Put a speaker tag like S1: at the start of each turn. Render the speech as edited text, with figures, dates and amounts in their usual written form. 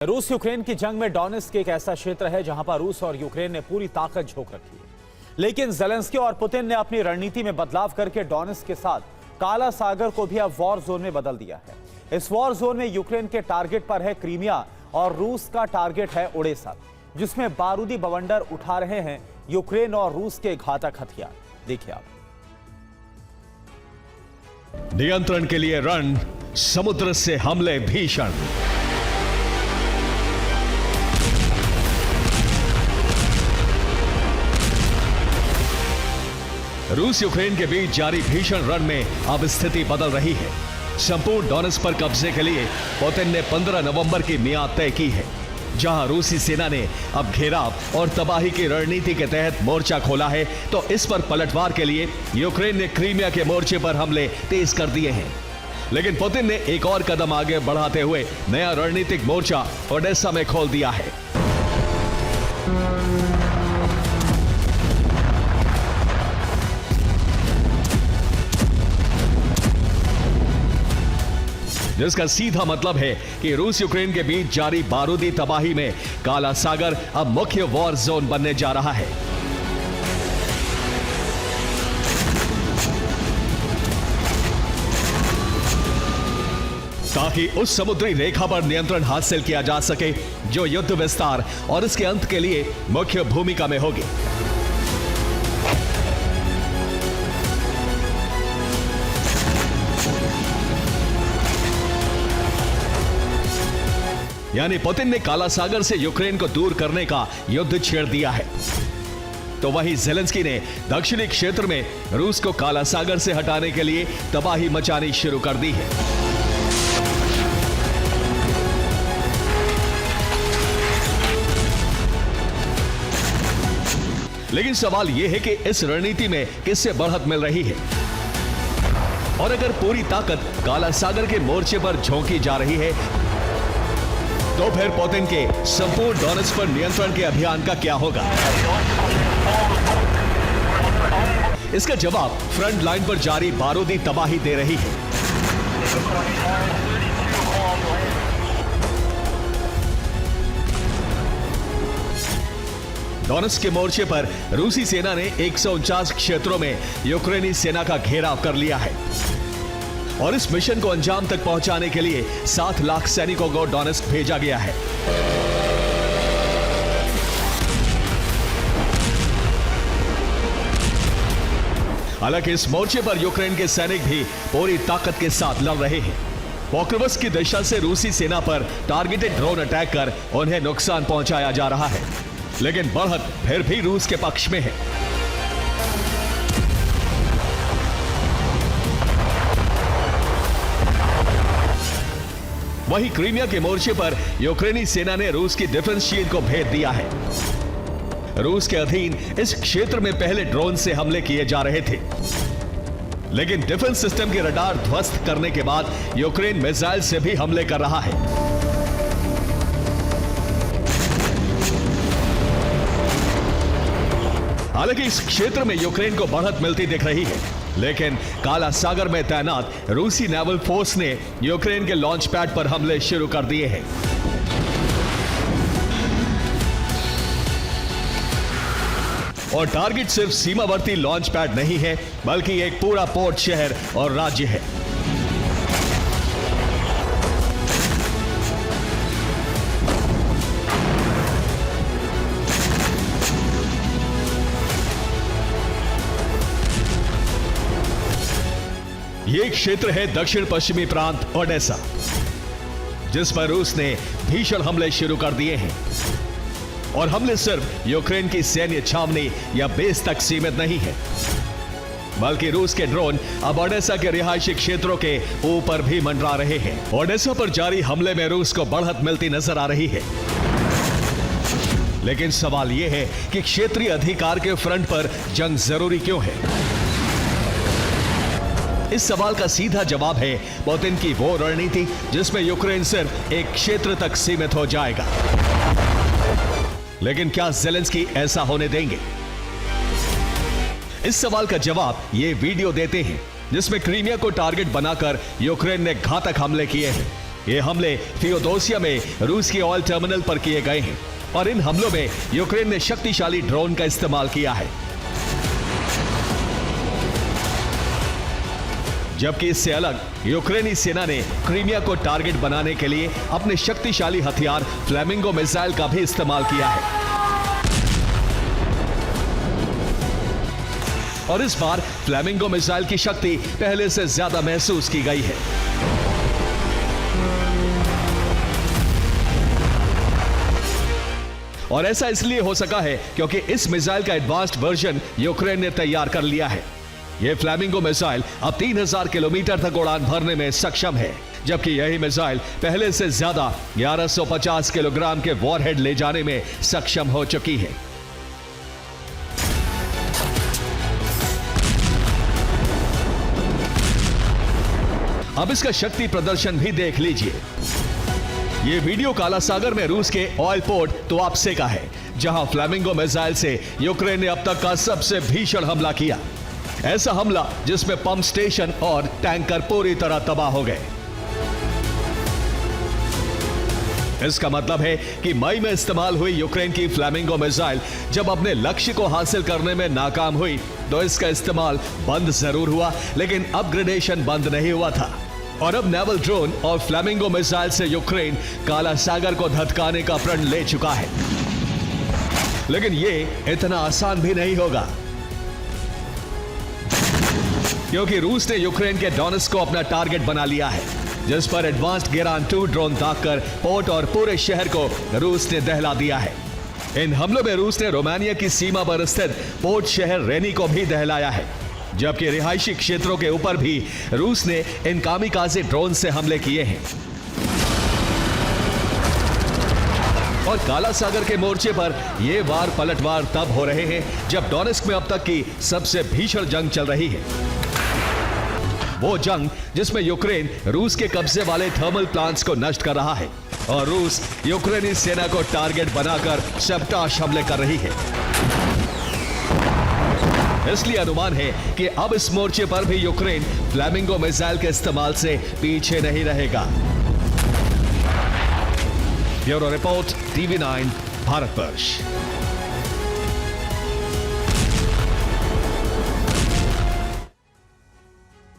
S1: रूस यूक्रेन की जंग में डोनेत्स्क एक ऐसा क्षेत्र है जहां पर रूस और यूक्रेन ने पूरी ताकत झोंक रखी है। लेकिन ज़ेलेंस्की और पुतिन ने अपनी रणनीति में बदलाव करके डोनेत्स्क के साथ काला सागर को भी अब वॉर जोन में बदल दिया है। इस वॉर जोन में यूक्रेन के टारगेट पर है क्रीमिया और रूस का टारगेट है ओडेसा, जिसमें बारूदी बवंडर उठा रहे हैं यूक्रेन और रूस के घातक हथियार। देखिए आप।
S2: नियंत्रण के लिए रण, समुद्र से हमले भीषण। रूस यूक्रेन के बीच जारी भीषण रण में अब स्थिति बदल रही है। संपूर्ण डोनेत्स्क पर कब्जे के लिए पुतिन ने 15 नवंबर की मियाद तय की है, जहां रूसी सेना ने अब घेराव और तबाही की रणनीति के तहत मोर्चा खोला है, तो इस पर पलटवार के लिए यूक्रेन ने क्रीमिया के मोर्चे पर हमले तेज कर दिए हैं। लेकिन पुतिन ने एक और कदम आगे बढ़ाते हुए नया रणनीतिक मोर्चा ओडेसा में खोल दिया है। जिसका सीधा मतलब है कि रूस यूक्रेन के बीच जारी बारूदी तबाही में काला सागर अब मुख्य वॉर जोन बनने जा रहा है। ताकि उस समुद्री रेखा पर नियंत्रण हासिल किया जा सके जो युद्ध विस्तार और इसके अंत के लिए मुख्य भूमिका में होगी। यानी पुतिन ने काला सागर से यूक्रेन को दूर करने का युद्ध छेड़ दिया है, तो वहीं ज़ेलेंस्की ने दक्षिणी क्षेत्र में रूस को काला सागर से हटाने के लिए तबाही मचानी शुरू कर दी है। लेकिन सवाल यह है कि इस रणनीति में किससे बढ़त मिल रही है, और अगर पूरी ताकत काला सागर के मोर्चे पर झोंकी जा रही है, तो फिर पुतिन के संपूर्ण डोनेत्स्क पर नियंत्रण के अभियान का क्या होगा? इसका जवाब फ्रंट लाइन पर जारी बारूदी तबाही दे रही है। डोनेत्स्क के मोर्चे पर रूसी सेना ने 149 क्षेत्रों में यूक्रेनी सेना का घेराव कर लिया है, और इस मिशन को अंजाम तक पहुंचाने के लिए 7 लाख सैनिकों को डोनेत्स्क भेजा गया है। हालांकि इस मोर्चे पर यूक्रेन के सैनिक भी पूरी ताकत के साथ लड़ रहे हैं। पोक्रोवस्क की दिशा से रूसी सेना पर टारगेटेड ड्रोन अटैक कर उन्हें नुकसान पहुंचाया जा रहा है, लेकिन बढ़त फिर भी रूस के पक्ष में है। वहीं क्रीमिया के मोर्चे पर यूक्रेनी सेना ने रूस की डिफेंस शील्ड को भेद दिया है। रूस के अधीन इस क्षेत्र में पहले ड्रोन से हमले किए जा रहे थे, लेकिन डिफेंस सिस्टम के रडार ध्वस्त करने के बाद यूक्रेन मिसाइल से भी हमले कर रहा है। हालांकि इस क्षेत्र में यूक्रेन को बढ़त मिलती दिख रही है, लेकिन काला सागर में तैनात रूसी नेवल फोर्स ने यूक्रेन के लॉन्च पैड पर हमले शुरू कर दिए हैं। और टारगेट सिर्फ सीमावर्ती लॉन्च पैड नहीं है, बल्कि एक पूरा पोर्ट शहर और राज्य है। ये क्षेत्र है दक्षिण पश्चिमी प्रांत ओडेसा, जिस पर रूस ने भीषण हमले शुरू कर दिए हैं। और हमले सिर्फ यूक्रेन की सैन्य छावनी या बेस तक सीमित नहीं है, बल्कि रूस के ड्रोन अब ओडेसा के रिहायशी क्षेत्रों के ऊपर भी मंडरा रहे हैं। ओडेसा पर जारी हमले में रूस को बढ़त मिलती नजर आ रही है, लेकिन सवाल यह है कि क्षेत्रीय अधिकार के फ्रंट पर जंग जरूरी क्यों है? इस सवाल का सीधा जवाब है पुतिन की वो रणनीति जिसमें यूक्रेन सिर्फ एक क्षेत्र तक सीमित हो जाएगा। लेकिन क्या ज़ेलेंस्की ऐसा होने देंगे? इस सवाल का जवाब ये वीडियो देते हैं, जिसमें क्रीमिया को टारगेट बनाकर यूक्रेन ने घातक हमले किए हैं। ये हमले फियोदोसिया में रूस के ऑयल टर्मिनल पर किए गए हैं और इन हमलों में यूक्रेन ने शक्तिशाली ड्रोन का इस्तेमाल किया है। जबकि इससे अलग यूक्रेनी सेना ने क्रीमिया को टारगेट बनाने के लिए अपने शक्तिशाली हथियार फ्लैमिंगो मिसाइल का भी इस्तेमाल किया है। और इस बार फ्लैमिंगो मिसाइल की शक्ति पहले से ज्यादा महसूस की गई है। और ऐसा इसलिए हो सका है क्योंकि इस मिसाइल का एडवांस्ड वर्जन यूक्रेन ने तैयार कर लिया है। यह फ्लैमिंगो मिसाइल अब 3000 किलोमीटर तक उड़ान भरने में सक्षम है, जबकि यही मिसाइल पहले से ज्यादा 1150 किलोग्राम के वॉरहेड ले जाने में सक्षम हो चुकी है। अब इसका शक्ति प्रदर्शन भी देख लीजिए। ये वीडियो काला सागर में रूस के ऑयल पोर्ट तुआप्से का है, जहां फ्लैमिंगो मिसाइल से यूक्रेन ने अब तक का सबसे भीषण हमला किया। ऐसा हमला जिसमें पंप स्टेशन और टैंकर पूरी तरह तबाह हो गए। इसका मतलब है कि मई में इस्तेमाल हुई यूक्रेन की फ्लैमिंगो मिसाइल जब अपने लक्ष्य को हासिल करने में नाकाम हुई तो इसका इस्तेमाल बंद जरूर हुआ, लेकिन अपग्रेडेशन बंद नहीं हुआ था। और अब नेवल ड्रोन और फ्लैमिंगो मिसाइल से यूक्रेन काला सागर को धधकाने का प्रण ले चुका है। लेकिन यह इतना आसान भी नहीं होगा, क्योंकि रूस ने यूक्रेन के डोनेट्स्क को अपना टारगेट बना लिया है, जिस पर एडवांस्ड गेरान 2 ड्रोन दागकर पोर्ट और पूरे शहर को रूस ने दहला दिया है। इन हमलों में रूस ने रोमानिया की सीमा पर स्थित पोर्ट शहर रेनी को भी दहलाया है, जबकि रिहायशी क्षेत्रों के ऊपर भी रूस ने इन कामिकाज़े ड्रोन से हमले किए हैं। और काला सागर के मोर्चे पर ये वार पलटवार तब हो रहे हैं जब डोनेट्स्क में अब तक की सबसे भीषण जंग चल रही है। वो जंग जिसमें यूक्रेन रूस के कब्जे वाले थर्मल प्लांट्स को नष्ट कर रहा है और रूस यूक्रेनी सेना को टारगेट बनाकर सैबोटाज हमले कर रही है। इसलिए अनुमान है कि अब इस मोर्चे पर भी यूक्रेन फ्लैमिंगो मिसाइल के इस्तेमाल से पीछे नहीं रहेगा। Bureau report, TV9 Bharatvarsh.